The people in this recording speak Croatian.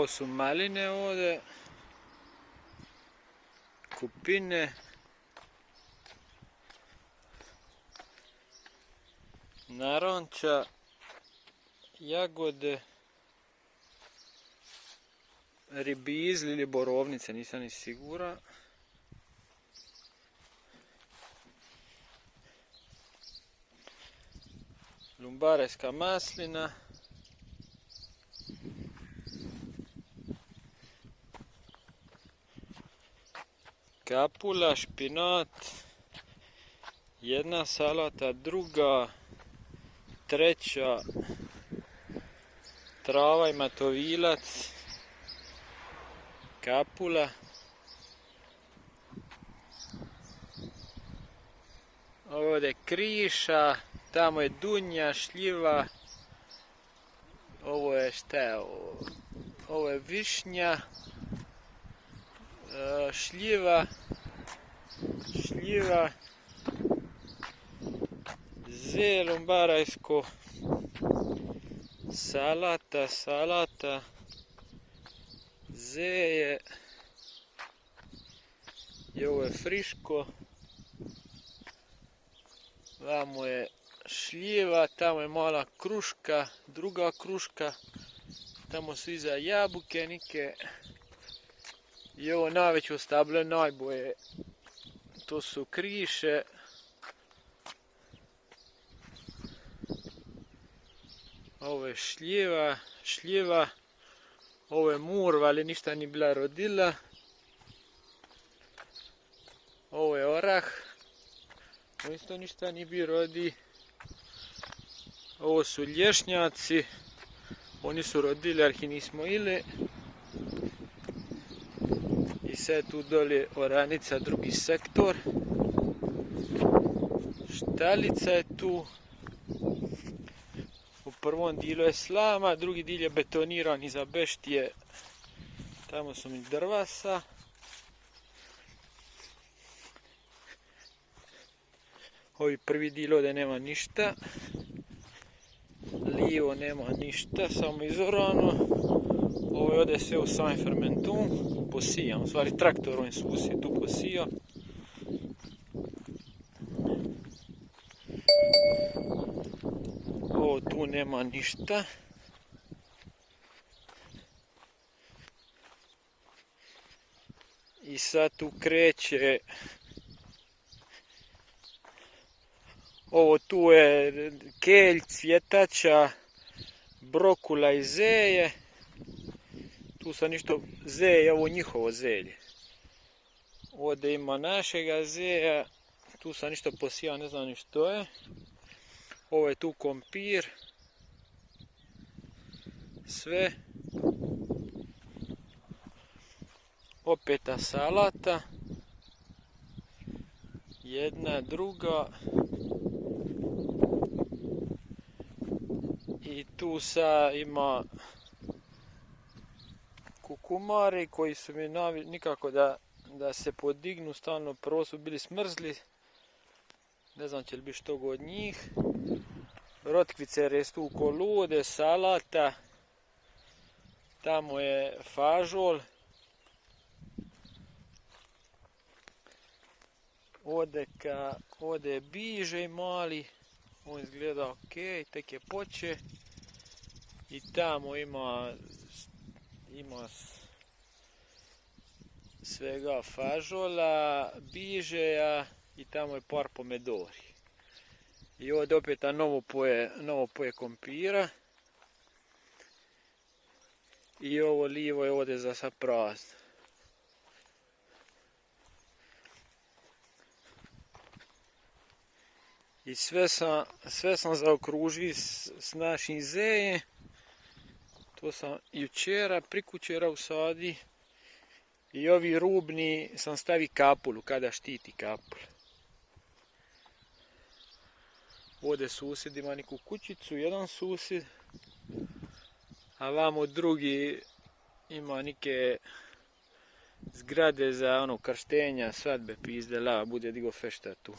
su maline ovdje, kupine, naranča, jagode, ribizli ili borovnice, nisam ni siguran. Lumbarejska maslina. Kapula, špinat. Jedna salata, druga, treća. Trava i matovilac. Kapula. Ovdje kriša. Tamo je dunja, šljiva. Ovo je šta je ovo? Ovo je višnja. Šljiva. Zelje lumbarajsko. Salata. Zeje. I ovo je friško. Vamo je šljiva, tamo je mala kruška, druga kruška. Tamo su iza jabuke neke. I ovo najveće stablo najboje. To su kriše. Ovo je šljiva. Ovo je murva, ali ništa ni bila rodila. Ovo je orah. Ovo isto ništa ni bi rodi. Ovo su lješnjaci. Oni su rodili, ali ih nismo ili. I sad tu dolje oranica, drugi sektor. Štalica je tu. U prvom dijelu je slama, drugi dio je betoniran iza beštije. Tamo su mi drvasa. Ovi prvi dio ovdje nema ništa. Lijevo nema ništa, samo izorano. Ovo je ovdje sve u San Fermentun. Posijam, u stvari traktor ovim susjed tu posijao. Ovo tu nema ništa. I sad tu kreće. Ovo tu je kelj, cvjetača, brokula i zeje. Tu sad ništo zeje, ovo njihovo zelje. Ovdje ima našega zeja. Tu sam ništo posijao, ne znam ni što je. Ovo je tu kompir. Sve. Opeta salata. Jedna, druga. I tu sad ima kukumari koji su mi nikako da se podignu, stalno prvo su bili smrzli. Ne znam će li biti što od njih. Rotkvice restu u kolude, salata. Tamo je fažol. Ovdje je bižej mali. On izgleda ok, tek je poče. I tamo ima svega fažola, bižeja i tamo je par pomidori. I ovdje opet novo poje kompira. I ovo lijevo je ovdje za sad prazno. I sve sam zaokružio s našim zejem. To sam jučera, prikučera usadi. I ovi rubni sam stavi kapulu, kada štiti kapul. Ovdje susjed ima neku kućicu, jedan susjed. A vamo drugi ima neke zgrade za krštenja, svadbe, pizde, bude digo fešta tu.